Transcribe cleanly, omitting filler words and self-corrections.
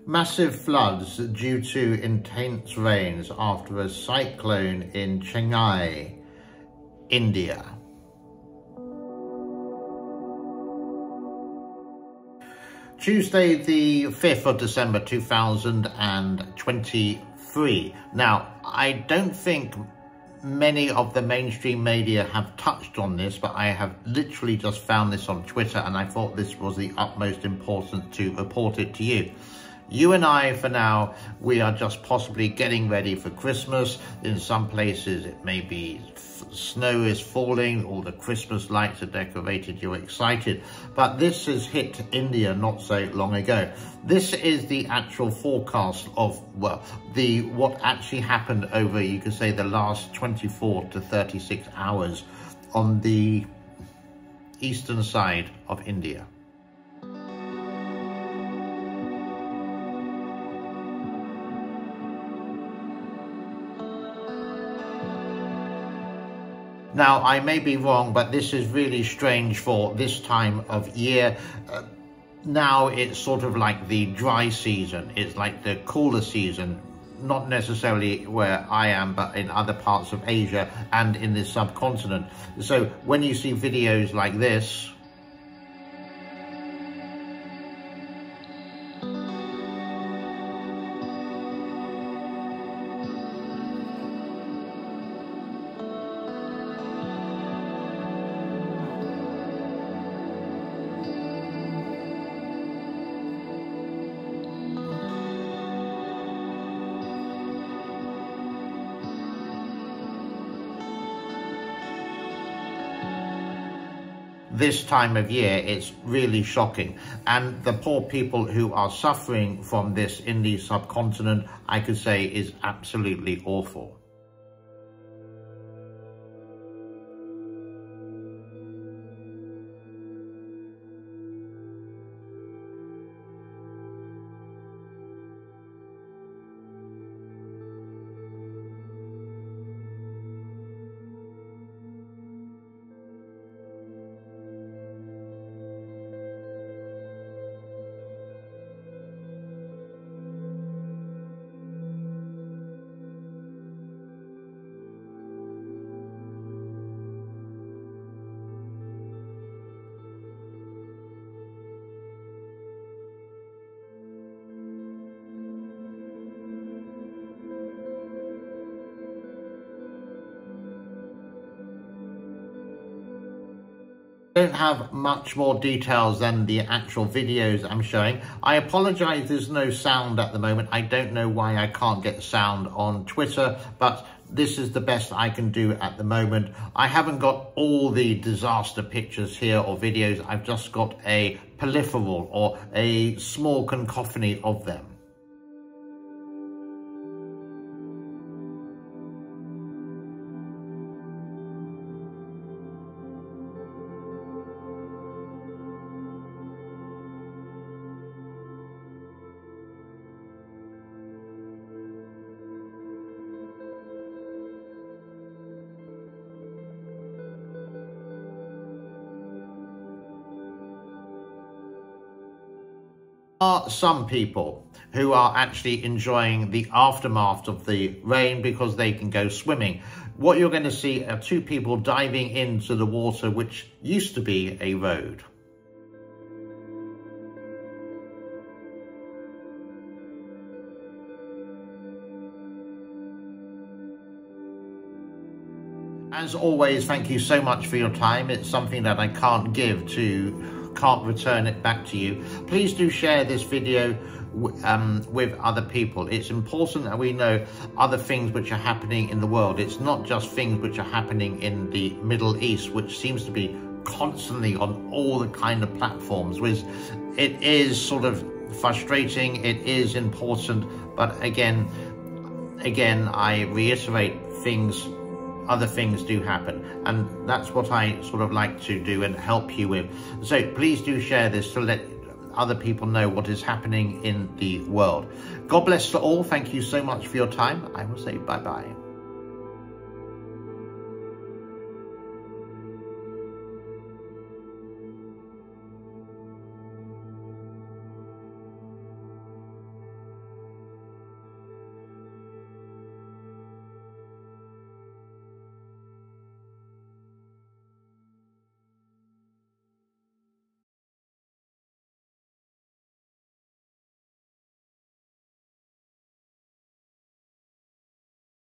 Massive floods due to intense rains after a cyclone in Chennai, India. Tuesday, the 5th of December 2023. Now, I don't think many of the mainstream media have touched on this, but I have literally just found this on Twitter and I thought this was the utmost importance to report it to you. You and I, for now, we are just possibly getting ready for Christmas. In some places, it may be snow is falling, all the Christmas lights are decorated, you're excited. But this has hit India not so long ago. This is the actual forecast of, well, what actually happened over, you could say, the last 24 to 36 hours on the eastern side of India. Now, I may be wrong, but this is really strange for this time of year. Now it's sort of like the dry season. It's like the cooler season, not necessarily where I am, but in other parts of Asia and in the subcontinent. So when you see videos like this, this time of year, it's really shocking. And the poor people who are suffering from this in the subcontinent, I could say, is absolutely awful. Don't have much more details than the actual videos I'm showing. I apologize, there's no sound at the moment. I don't know why I can't get sound on Twitter, but this is the best I can do at the moment. I haven't got all the disaster pictures here or videos. I've just got a peripheral or a small cacophony of them. Are some people who are actually enjoying the aftermath of the rain because they can go swimming. What you're going to see are two people diving into the water which used to be a road. As always, thank you so much for your time. It's something that I can't return it back to you. Please do share this video with other people. It's important that we know other things which are happening in the world. It's not just things which are happening in the Middle East, which seems to be constantly on all the kind of platforms, which it is sort of frustrating. It is important, but again, I reiterate, other things do happen, and that's what I sort of like to do and help you with. So please do share this to let other people know what is happening in the world. God bless to all. Thank you so much for your time. I will say bye-bye.